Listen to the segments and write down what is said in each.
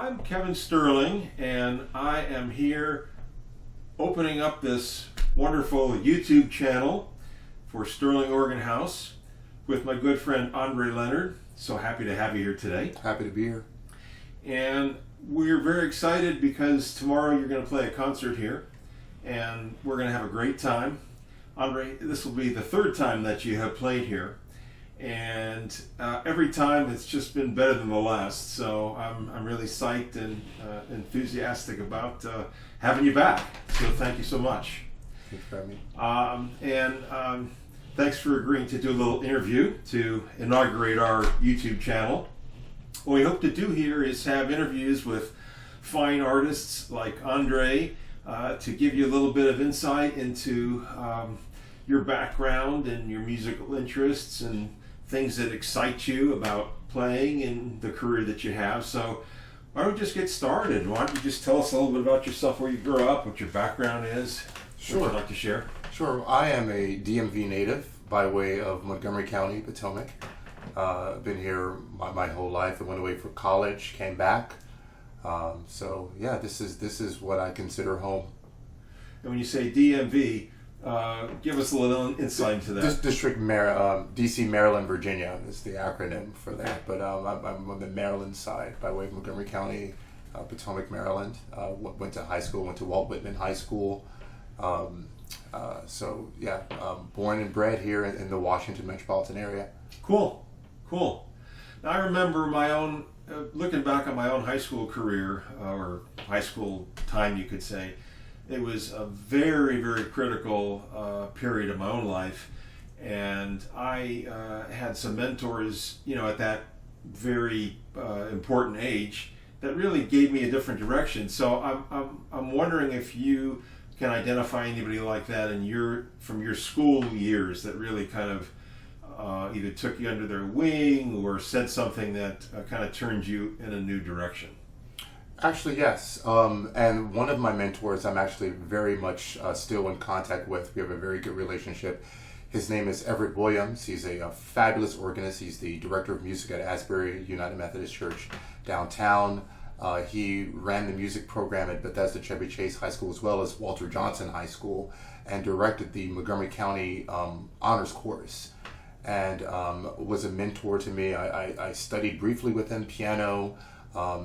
I'm Kevin Sterling, and I am here opening up this wonderful YouTube channel for Sterling Organ House with my good friend Andre Leonard. So happy to have you here today. Happy to be here. And we're very excited because tomorrow you're going to play a concert here, and we're going to have a great time. Andre, this will be the third time that you have played here, and every time it's just been better than the last. So I'm really psyched and enthusiastic about having you back. So thank you so much. Thanks for having me. Thanks for agreeing to do a little interview to inaugurate our YouTube channel. What we hope to do here is have interviews with fine artists like Andre to give you a little bit of insight into your background and your musical interests and things that excite you about playing and the career that you have. So why don't we just get started? Why don't you just tell us a little bit about yourself, where you grew up, what your background is, Sure. what you'd like to share? Sure. I am a DMV native by way of Montgomery County, Potomac. Been here my whole life. I went away for college, came back. So yeah, this is what I consider home. And when you say DMV, give us a little insight into that. DC, Maryland, Virginia is the acronym for that. But I'm on the Maryland side by way of Montgomery County, Potomac, Maryland. Went to high school, went to Walt Whitman High School. So yeah, born and bred here in the Washington metropolitan area. Cool. Now I remember my own, looking back on my own high school career, or high school time you could say, it was a very, very critical period of my own life. And I had some mentors, at that very important age that really gave me a different direction. So I'm wondering if you can identify anybody like that from your school years that really kind of either took you under their wing or said something that kind of turned you in a new direction. Actually, yes. And one of my mentors I'm actually very much still in contact with. We have a very good relationship. His name is Everett Williams. He's a fabulous organist. He's the director of music at Asbury United Methodist Church downtown. He ran the music program at Bethesda Chevy Chase High School as well as Walter Johnson High School, and directed the Montgomery County Honors Chorus, and was a mentor to me. I studied briefly with him piano.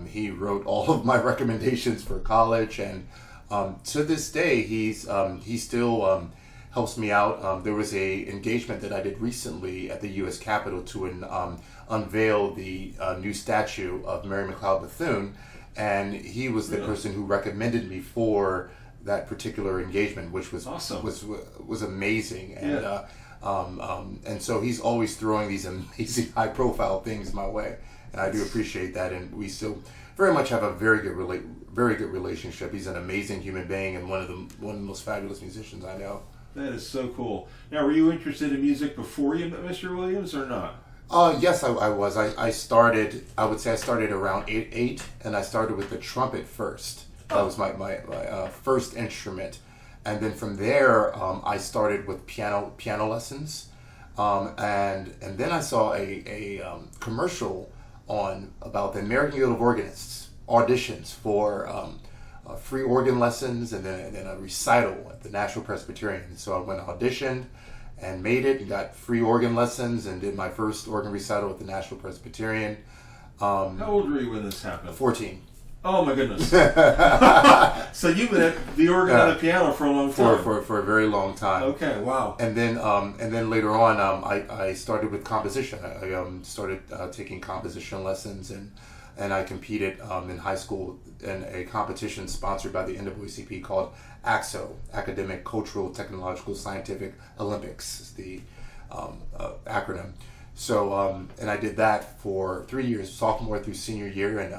He wrote all of my recommendations for college, and to this day he still helps me out. There was a engagement that I did recently at the U.S. Capitol to unveil the new statue of Mary McLeod Bethune, and he was the person who recommended me for that particular engagement, which was awesome. was amazing. And and so he's always throwing these amazing high profile things my way, and I do appreciate that. And we still very much have a very good relationship. He's an amazing human being and one of the most fabulous musicians I know. That is so cool. Now, were you interested in music before you met Mr. Williams or not? Yes, I was. I started around 8, and I started with the trumpet first. That was my first instrument. And then from there, I started with piano lessons. And then I saw a commercial about the American Guild of Organists auditions for free organ lessons, and then a recital at the National Presbyterian. So I went and auditioned and made it and got free organ lessons and did my first organ recital at the National Presbyterian. How old were you when this happened? 14. Oh my goodness. So you've been at the organ and the piano for a long time. For a very long time. Okay, wow. And then later on, I started with composition. I started taking composition lessons, and I competed in high school in a competition sponsored by the NAACP called ACSO, Academic, Cultural, Technological, Scientific Olympics, is the acronym. So, and I did that for 3 years, sophomore through senior year, and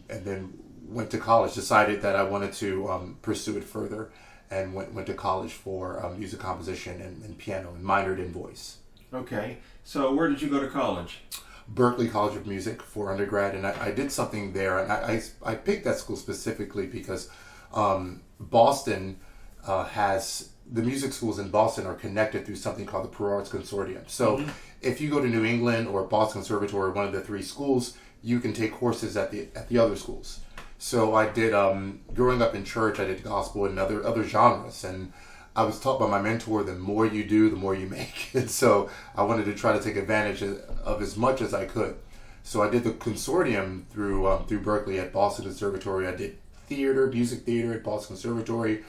then went to college. Decided that I wanted to pursue it further, and went to college for music composition and piano, and minored in voice. Okay, so where did you go to college? Berklee College of Music for undergrad, and I did something there, and I picked that school specifically because Boston has the music schools in Boston are connected through something called the Pro Arts Consortium. So if you go to New England or Boston Conservatory, one of the three schools, you can take courses at the other schools. So I did, growing up in church, I did gospel and other genres, and I was taught by my mentor, the more you do, the more you make. And so I wanted to try to take advantage of as much as I could. So I did the consortium through Berkeley at Boston Conservatory. I did music theater at Boston Conservatory.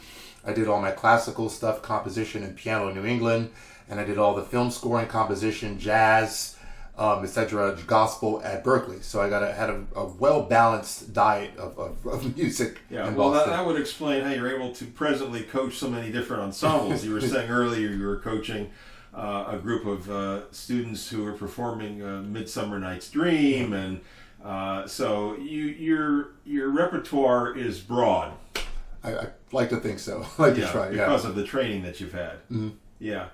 I did all my classical stuff, composition and piano in New England, and I did all the film scoring, composition, jazz, etc., gospel at Berkeley. So I had a well-balanced diet of music. Yeah, in well, Boston. that would explain how you're able to presently coach so many different ensembles. You were saying earlier you were coaching a group of students who were performing Midsummer Night's Dream, and so your repertoire is broad. I like to think so. I like to try, because of the training that you've had. Mm-hmm. Yeah.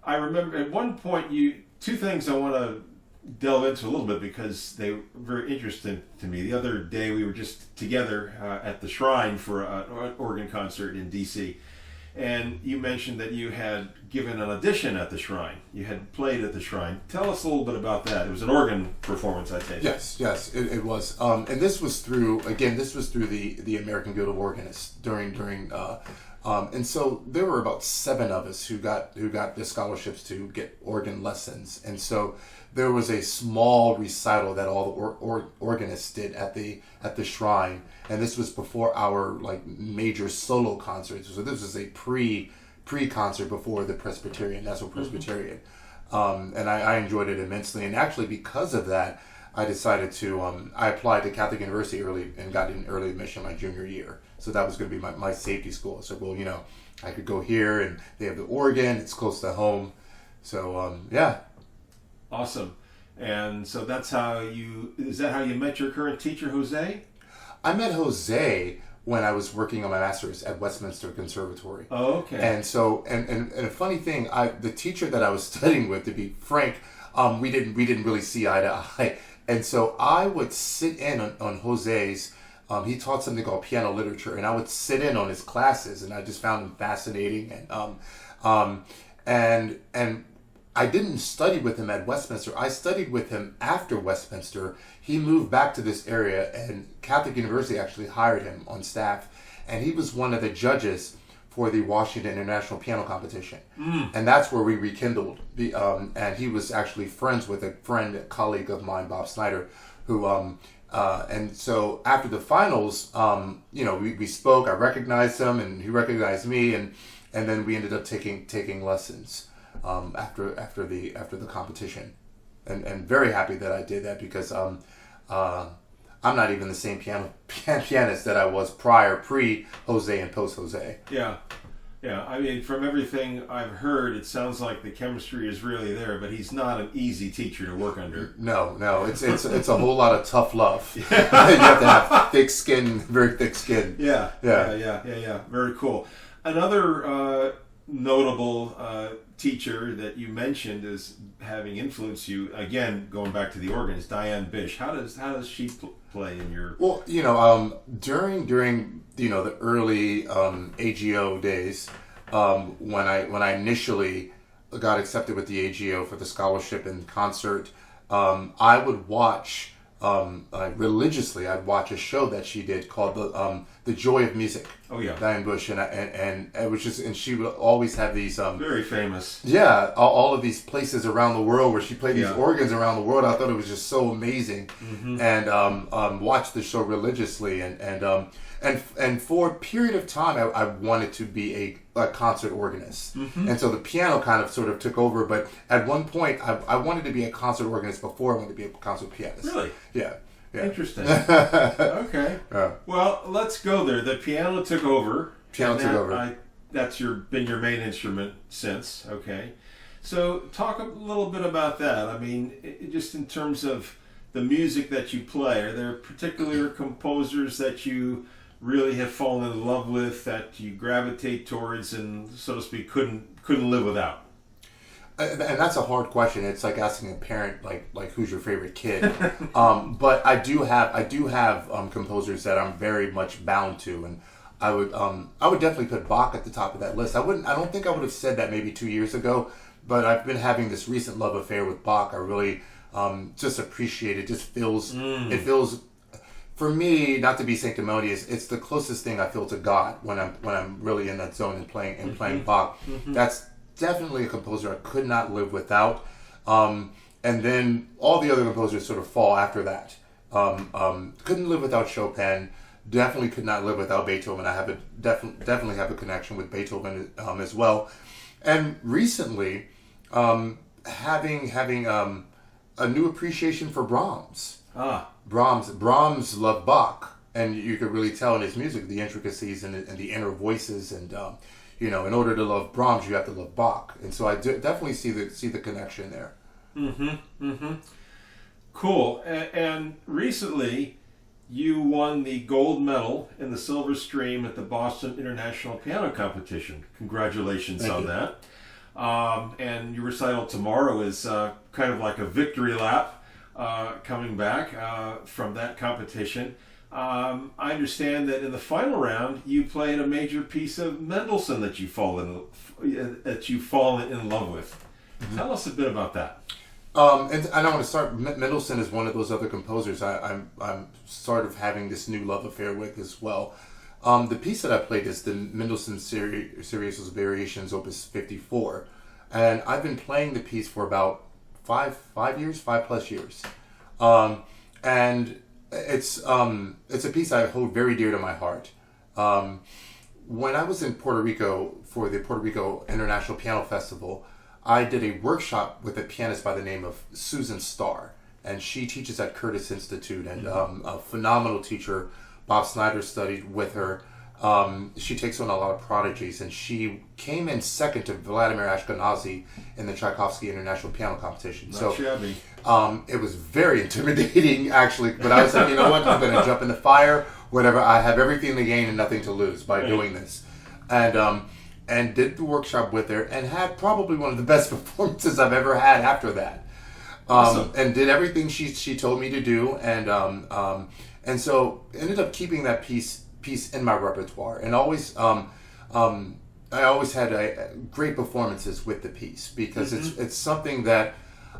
I remember at one point two things I want to delve into a little bit because they were very interesting to me. The other day we were just together at the Shrine for an organ concert in D.C. And you mentioned that you had given an audition at the Shrine. You had played at the Shrine. Tell us a little bit about that. It was an organ performance, I take it. Yes, it was. And this was through the American Guild of Organists during and so there were about 7 of us who got the scholarships to get organ lessons. And so there was a small recital that all the organists did at the Shrine, and this was before our major solo concerts. So this was a pre-concert before the National Presbyterian. And I enjoyed it immensely. And actually, because of that, I decided to I applied to Catholic University early and got an early admission my junior year. So that was going to be my safety school. So I could go here, and they have the organ. It's close to home. So yeah. Awesome. And so is that how you met your current teacher, Jose? I met Jose when I was working on my master's at Westminster Conservatory. Oh, okay. And so, and a funny thing, the teacher that I was studying with, to be frank, we didn't really see eye to eye. And so I would sit in on Jose's, he taught something called piano literature, and I would sit in on his classes, and I just found him fascinating. And I didn't study with him at Westminster. I studied with him after Westminster. He moved back to this area, and Catholic University actually hired him on staff, and he was one of the judges for the Washington International Piano Competition. And that's where we rekindled. And he was actually friends with a colleague of mine, Bob Snyder, who, and so after the finals, we spoke, I recognized him, and he recognized me, and then we ended up taking lessons after the competition. And very happy that I did that because I'm not even the same pianist that I was pre-Jose and post-Jose. Yeah. I mean, from everything I've heard, it sounds like the chemistry is really there, but he's not an easy teacher to work under. No, it's a whole lot of tough love. You have to have thick skin, very thick skin. Yeah. Very cool. Another notable teacher that you mentioned as having influenced you, again going back to the organ, is Diane Bish. How does she play in your? Well, during the early AGO days, when I initially got accepted with the AGO for the scholarship and concert, I would watch religiously. I'd watch a show that she did called the Joy of Music. Oh yeah, Diane Bush, and it was just, and she would always have these very famous. Yeah, all of these places around the world where she played these organs around the world. I thought it was just so amazing, and watched the show religiously, and for a period of time I wanted to be a concert organist, and so the piano kind of sort of took over. But at one point I wanted to be a concert organist before I wanted to be a concert pianist. Really? Yeah. Interesting. Okay. Well, let's go there. The piano took over. That's been your main instrument since. Okay. So talk a little bit about that. I mean, just in terms of the music that you play, are there particular composers that you really have fallen in love with, that you gravitate towards, and so to speak couldn't live without? And that's a hard question. It's like asking a parent, like who's your favorite kid. But I do have composers that I'm very much bound to, and I would definitely put Bach at the top of that list. I don't think I would have said that maybe 2 years ago, but I've been having this recent love affair with Bach. I really just appreciate it. Just feels it feels. For me, not to be sanctimonious, it's the closest thing I feel to God when I'm really in that zone and playing Bach. That's definitely a composer I could not live without. And then all the other composers sort of fall after that. Couldn't live without Chopin. Definitely could not live without Beethoven. I have definitely have a connection with Beethoven as well. And recently, having a new appreciation for Brahms. Brahms loved Bach, and you could really tell in his music the intricacies and the inner voices, and in order to love Brahms, you have to love Bach, and so I definitely see the connection there. Cool. And recently, you won the gold medal in the silver stream at the Boston International Piano Competition. Congratulations on that. And your recital tomorrow is kind of like a victory lap. Coming back from that competition. I understand that in the final round you played a major piece of Mendelssohn that you've fallen in love with. Tell us a bit about that. And I want to start. Mendelssohn is one of those other composers I'm sort of having this new love affair with as well. The piece that I played is the Mendelssohn Series of Variations, Opus 54, and I've been playing the piece for about 5 plus years, and it's a piece I hold very dear to my heart. When I was in Puerto Rico for the Puerto Rico International Piano Festival, I did a workshop with a pianist by the name of Susan Starr, and she teaches at Curtis Institute, and a phenomenal teacher. Bob Snyder studied with her. She takes on a lot of prodigies, and she came in second to Vladimir Ashkenazy in the Tchaikovsky International Piano Competition. Not shabby. It was very intimidating, actually, but I was like, you know what, I'm going to jump in the fire, whatever. I have everything to gain and nothing to lose by doing this. And did the workshop with her, and had probably one of the best performances I've ever had after that. Awesome. And did everything she told me to do, and so ended up keeping that piece in my repertoire, and always I always had great performances with the piece, because it's something that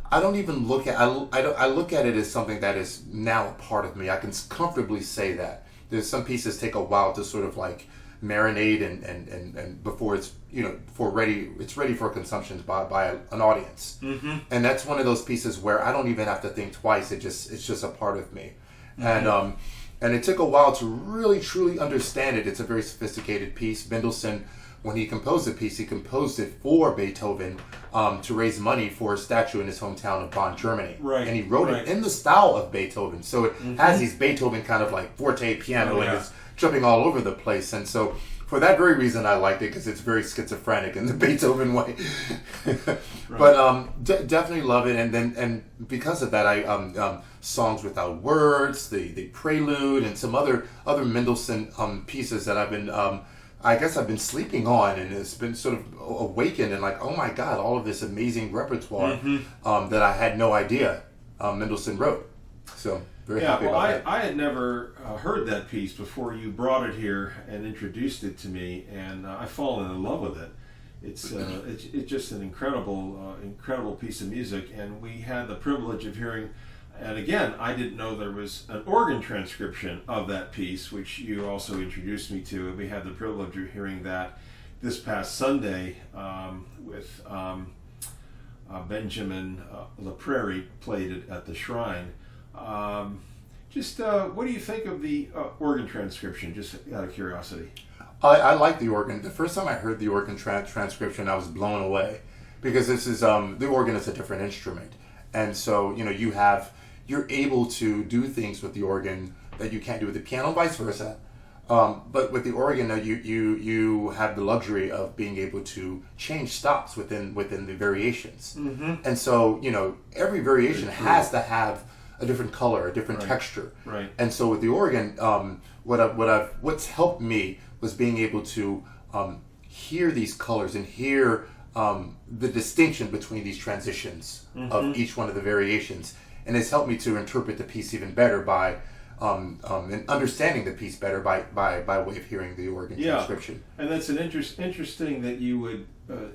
I don't even look at. I look at it as something that is now a part of me. I can comfortably say that. There's some pieces take a while to sort of like marinate and before it's ready for consumption by an audience. And that's one of those pieces where I don't even have to think twice. It's just a part of me. And it took a while to really, truly understand it. It's a very sophisticated piece. Mendelssohn, when he composed the piece, he composed it for Beethoven to raise money for a statue in his hometown of Bonn, Germany. Right. And he wrote it in the style of Beethoven. So it has these Beethoven kind of like forte piano, and it's jumping all over the place. And so for that very reason, I liked it, because it's very schizophrenic in the Beethoven way. But definitely love it. And because of that, I Songs Without Words, the Prelude, and some other Mendelssohn pieces that I've been sleeping on, and it's been sort of awakened, and like, oh my God, all of this amazing repertoire that I had no idea Mendelssohn wrote. So very happy about that. I had never heard that piece before you brought it here and introduced it to me, and I've fallen in love with it. It's just an incredible piece of music, and we had the privilege of hearing. And again, I didn't know there was an organ transcription of that piece, which you also introduced me to, and we had the privilege of hearing that this past Sunday with Benjamin LaPrairie played it at the Shrine. What do you think of the organ transcription, just out of curiosity? I like the organ. The first time I heard the organ transcription, I was blown away, because this is the organ is a different instrument, and so you're able to do things with the organ that you can't do with the piano, and vice versa. But with the organ, you have the luxury of being able to change stops within the variations, and so every variation has to have a different color, a different texture. Right. And so with the organ, what's helped me was being able to hear these colors and hear the distinction between these transitions of each one of the variations. And it's helped me to interpret the piece even better by and understanding the piece better by way of hearing the organ transcription. And that's an interesting that you would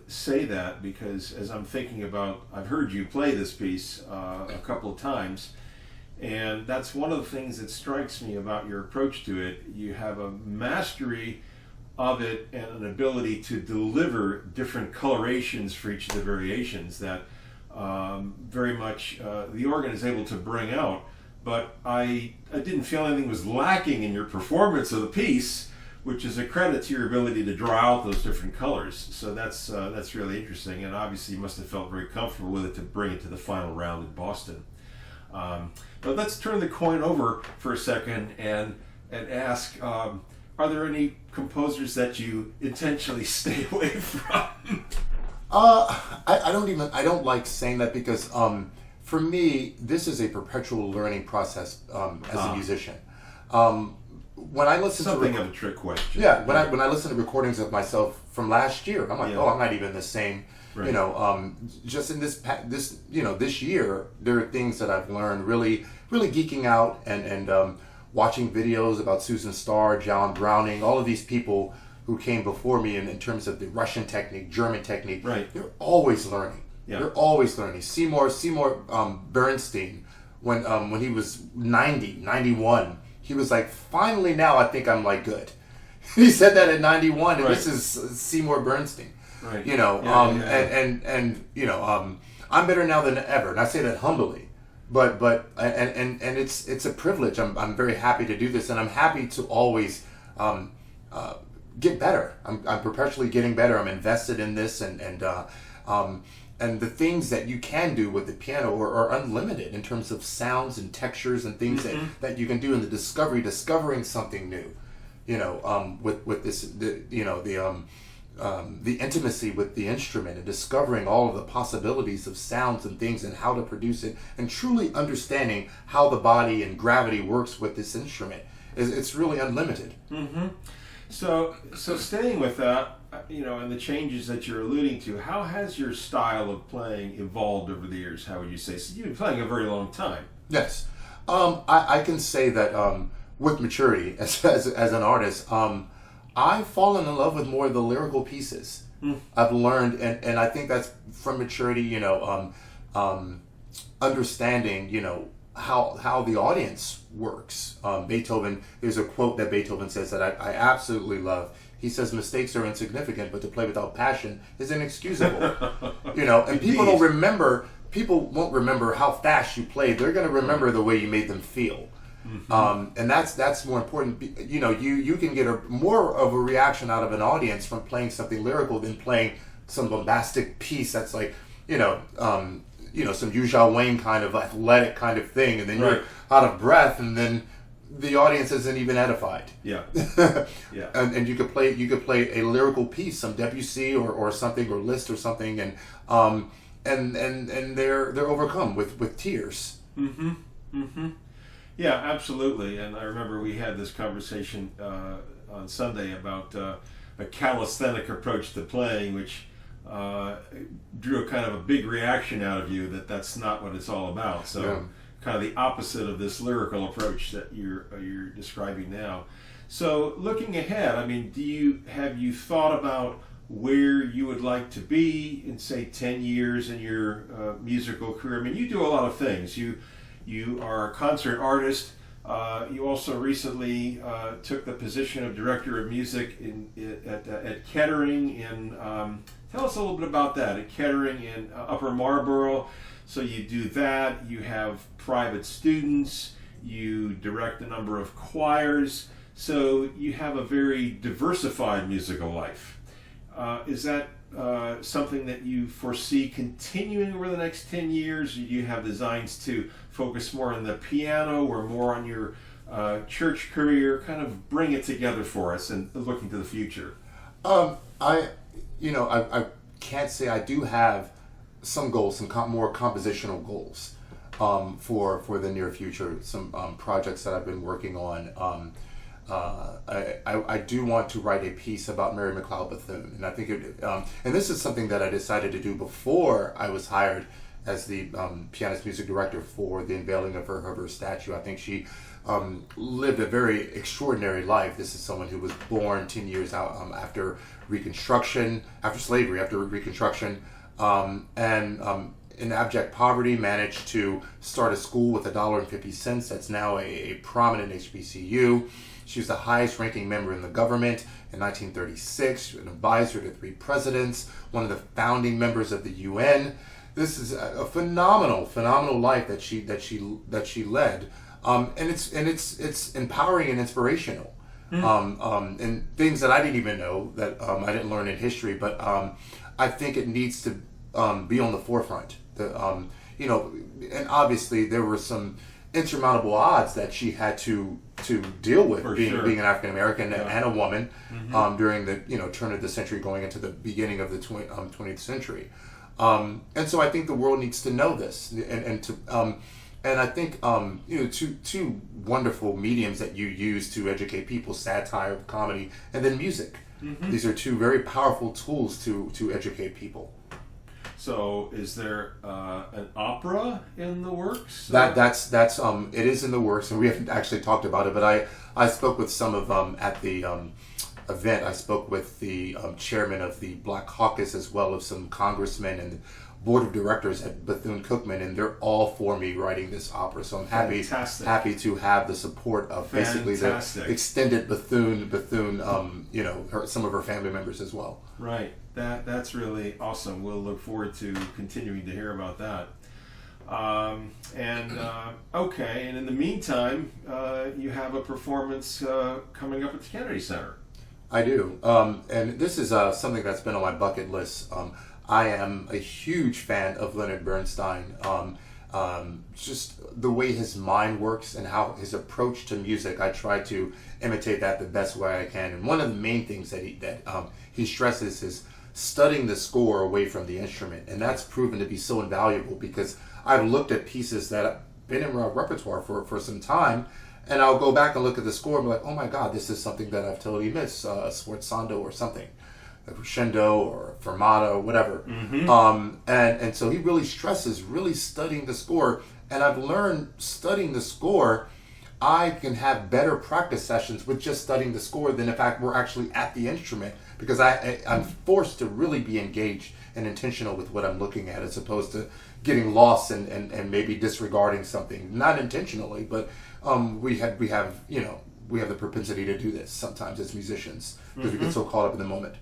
say that because as I'm thinking about, I've heard you play this piece a couple of times, and that's one of the things that strikes me about your approach to it. You have a mastery of it and an ability to deliver different colorations for each of the variations that very much the organ is able to bring out. But I didn't feel anything was lacking in your performance of the piece, which is a credit to your ability to draw out those different colors. So that's really interesting, and obviously you must have felt very comfortable with it to bring it to the final round in Boston. But let's turn the coin over for a second and ask, are there any composers that you intentionally stay away from? I don't like saying that because for me, this is a perpetual learning process as a musician. When I listen something of a trick question. Yeah, when I listen to recordings of myself from last year, I'm like, oh, I'm not even the same. Right. You know, just in this this year, there are things that I've learned really geeking out and watching videos about Susan Starr, John Browning, all of these people who came before me in terms of the Russian technique, German technique. Right. They're always learning. Yeah. They're always learning. Seymour Bernstein, when he was 91, he was like, finally now I think I'm like good. He said that at 91, and right. This is Seymour Bernstein. Right. You know, and you know, I'm better now than ever, and I say that humbly. But it's a privilege. I'm very happy to do this, and I'm happy to always get better. I'm perpetually getting better. I'm invested in this, and the things that you can do with the piano are unlimited in terms of sounds and textures and things that you can do in the discovering something new. You know, with this, the intimacy with the instrument and discovering all of the possibilities of sounds and things and how to produce it, and truly understanding how the body and gravity works with this instrument. It's really unlimited. Mm-hmm. So staying with that, you know, and the changes that you're alluding to, how has your style of playing evolved over the years? How would you say? So you've been playing a very long time. Yes, I can say that with maturity as an artist, I've fallen in love with more of the lyrical pieces. I've learned, and I think that's from maturity. You know, understanding, you know, how the audience works. Beethoven, there's a quote that Beethoven says that I absolutely love. He says, mistakes are insignificant, but to play without passion is inexcusable. You know, and people won't remember how fast you played. They're going to remember the way you made them feel. And that's more important. You know, you can get more of a reaction out of an audience from playing something lyrical than playing some bombastic piece that's like, you know, some Yu Zhao Wang kind of athletic kind of thing, and then you're out of breath, and then the audience isn't even edified. Yeah, yeah. And you could play a lyrical piece, some Debussy or something, or Liszt or something, and they're overcome with tears. Mm-hmm. Mm-hmm. Yeah, absolutely. And I remember we had this conversation on Sunday about a calisthenic approach to playing, which drew a kind of a big reaction out of you that's not what it's all about. So kind of the opposite of this lyrical approach that you're describing now. So looking ahead, I mean, have you thought about where you would like to be in, say, 10 years in your musical career? I mean, you do a lot of things. You are a concert artist. You also recently took the position of director of music at Kettering. Tell us a little bit about that. At Kettering in Upper Marlborough. So you do that. You have private students. You direct a number of choirs. So you have a very diversified musical life. Is that something that you foresee continuing over the next 10 years? Or do you have designs to focus more on the piano or more on your church career? Kind of bring it together for us and looking to the future. I can't say I do have some goals, some more compositional goals for the near future. Some projects that I've been working on. I do want to write a piece about Mary McLeod Bethune, and I think and this is something that I decided to do before I was hired as the pianist music director for the unveiling of her statue. I think she lived a very extraordinary life. This is someone who was born 10 years out after Reconstruction, after slavery, after Reconstruction, and in abject poverty, managed to start a school with $1.50. That's now a prominent HBCU. She was the highest ranking member in the government in 1936, an advisor to 3 presidents, one of the founding members of the UN. This is a phenomenal life that she led, and it's empowering and inspirational, and things that I didn't even know, that I didn't learn in history, but I think it needs to be on the forefront. And obviously there were some insurmountable odds that she had to deal with, being an African American and a woman during the turn of the century, going into the beginning of the 20th century. And so I think the world needs to know this, and I think two wonderful mediums that you use to educate people: satire, comedy, and then music. These are 2 very powerful tools to educate people. So, is there an opera in the works? That's it is in the works, and we haven't actually talked about it. But I spoke with some of at the event. I spoke with the chairman of the Black Caucus, as well as some congressmen and board of directors at Bethune-Cookman, and they're all for me writing this opera. So I'm happy to have the support of basically the extended Bethune, some of her family members as well. Right. That's really awesome. We'll look forward to continuing to hear about that. Okay, and in the meantime, you have a performance coming up at the Kennedy Center. I do, and this is something that's been on my bucket list. I am a huge fan of Leonard Bernstein. Just the way his mind works and how his approach to music, I try to imitate that the best way I can. And one of the main things that he stresses is studying the score away from the instrument, and that's proven to be so invaluable, because I've looked at pieces that have been in my repertoire for some time, and I'll go back and look at the score and be like, oh my God, this is something that I've totally missed, a sforzando or something, a crescendo or a fermata or whatever. And so he really stresses really studying the score, and I've learned studying the score, I can have better practice sessions with just studying the score than if we're actually at the instrument, because I'm forced to really be engaged and intentional with what I'm looking at, as opposed to getting lost and maybe disregarding something, not intentionally, but we have the propensity to do this sometimes as musicians, because we get so caught up in the moment.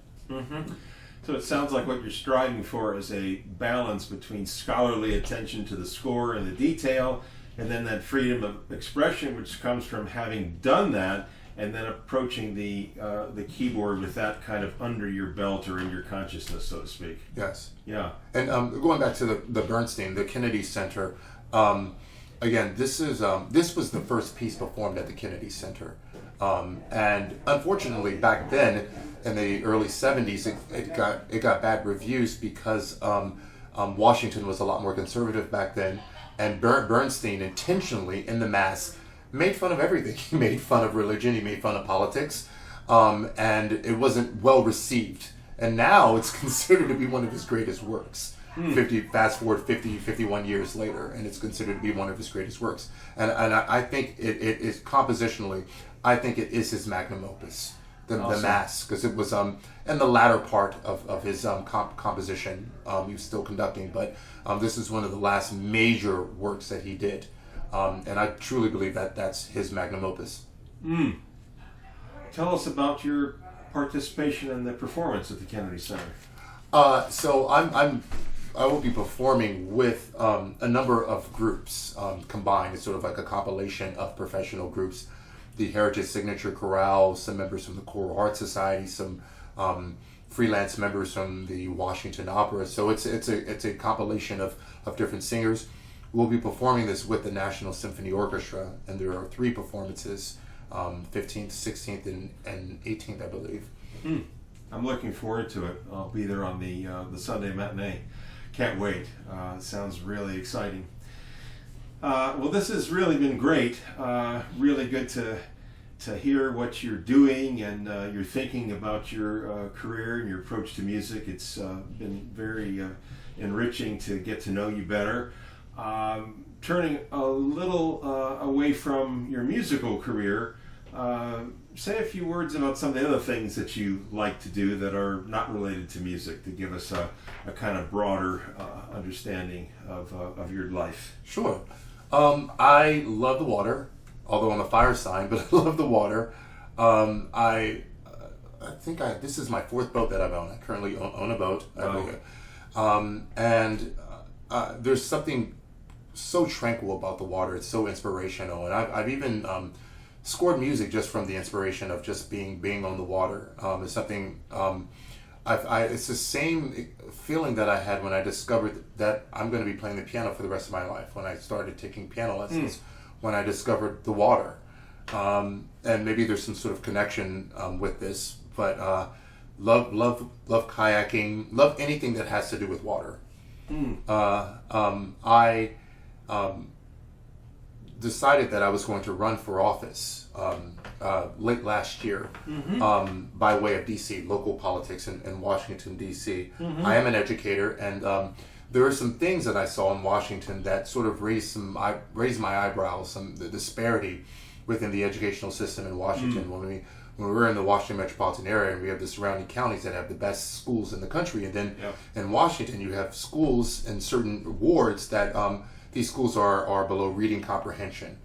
So it sounds like what you're striving for is a balance between scholarly attention to the score and the detail, and then that freedom of expression which comes from having done that, and then approaching the keyboard with that kind of under your belt or in your consciousness, so to speak. Yes. Yeah. And going back to the Bernstein, the Kennedy Center, again, this was the first piece performed at the Kennedy Center. And unfortunately, back then, in the early 70s, it got bad reviews, because Washington was a lot more conservative back then, and Bernstein intentionally, in the Mass, made fun of everything. He made fun of religion, he made fun of politics, and it wasn't well received. And now it's considered to be one of his greatest works. Fast forward 51 years later, and it's considered to be one of his greatest works. And I think it is compositionally, I think it is his magnum opus, the Mass, because it was in the latter part of his composition. He was still conducting, but this is one of the last major works that he did. And I truly believe that that's his magnum opus. Tell us about your participation in the performance at the Kennedy Center. So I will be performing with a number of groups combined. It's sort of like a compilation of professional groups. The Heritage Signature Chorale, some members from the Choral Art Society, some freelance members from the Washington Opera. So it's a compilation of different singers. We'll be performing this with the National Symphony Orchestra, and there are 3 performances, 15th, 16th, and 18th, I believe. I'm looking forward to it. I'll be there on the Sunday matinee. Can't wait. It sounds really exciting. Well, this has really been great. Really good to to hear what you're doing and your thinking about your career and your approach to music. It's been very enriching to get to know you better. Turning a little away from your musical career, say a few words about some of the other things that you like to do that are not related to music, to give us a kind of broader understanding of your life. Sure. I love the water, although I'm a fire sign, but I love the water. I think this is my fourth boat that I've owned. I currently own a boat. There's something so tranquil about the water. It's so inspirational, and I've even scored music just from the inspiration of just being on the water. It's something. It's the same feeling that I had when I discovered that I'm going to be playing the piano for the rest of my life. When I started taking piano lessons, when I discovered the water, and maybe there's some sort of connection with this, but love kayaking, love anything that has to do with water. I decided that I was going to run for office late last year, by way of DC, local politics in Washington, DC. I am an educator, and there are some things that I saw in Washington that sort of raised my eyebrows, the disparity within the educational system in Washington. When we're in the Washington metropolitan area, and we have the surrounding counties that have the best schools in the country, and then in Washington you have schools in certain wards that these schools are below reading comprehension,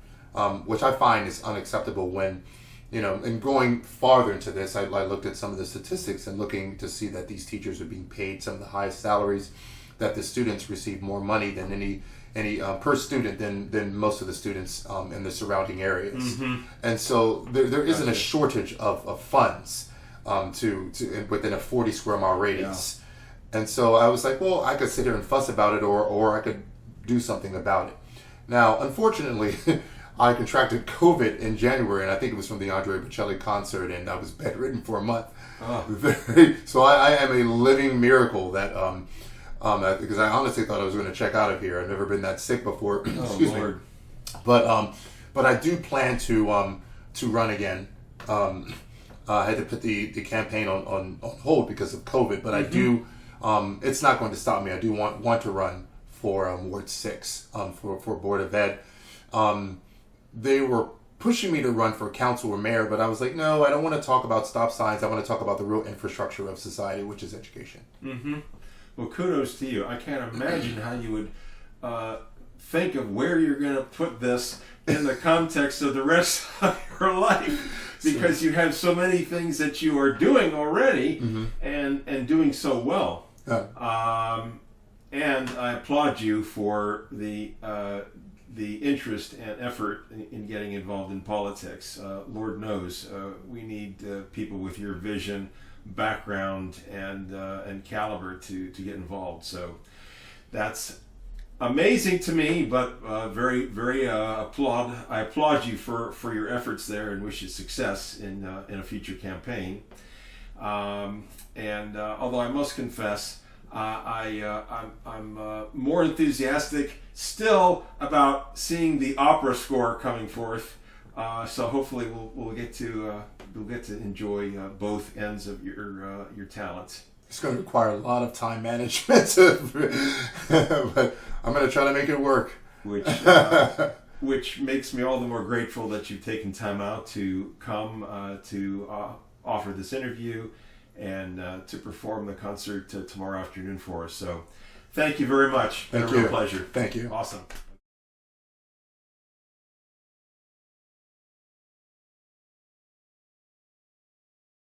which I find is unacceptable. When, and going farther into this, I looked at some of the statistics and looking to see that these teachers are being paid some of the highest salaries, that the students receive more money than any per student than most of the students in the surrounding areas. And so there isn't a shortage of funds to within a 40 square mile radius. And so I was like, well, I could sit here and fuss about it, or I could do something about it. Now, unfortunately, I contracted COVID in January, and I think it was from the Andre Leonard concert, and I was bedridden for a month. So I am a living miracle that because I honestly thought I was going to check out of here. I've never been that sick before. Excuse me. But I do plan to run again. I had to put the campaign on hold because of COVID, but I do. It's not going to stop me. I do want to run for Ward 6 for Board of Ed. They were pushing me to run for council or mayor, but I was like, no, I don't want to talk about stop signs. I want to talk about the real infrastructure of society, which is education. Well, kudos to you. I can't imagine how you would think of where you're going to put this in the context of the rest of your life, because you have so many things that you are doing already and doing so well. And I applaud you for the interest and effort in getting involved in politics. Lord knows we need people with your vision, background, and caliber to get involved. So that's amazing to me, but very, very I applaud you for your efforts there, and wish you success in a future campaign. Although I must confess, I'm more enthusiastic still about seeing the opera score coming forth. So hopefully we'll get to enjoy both ends of your talents. It's going to require a lot of time management, but I'm going to try to make it work. Which makes me all the more grateful that you've taken time out to come to offer this interview and to perform the concert tomorrow afternoon for us. So thank you very much. It's been a real pleasure. Thank you. Awesome.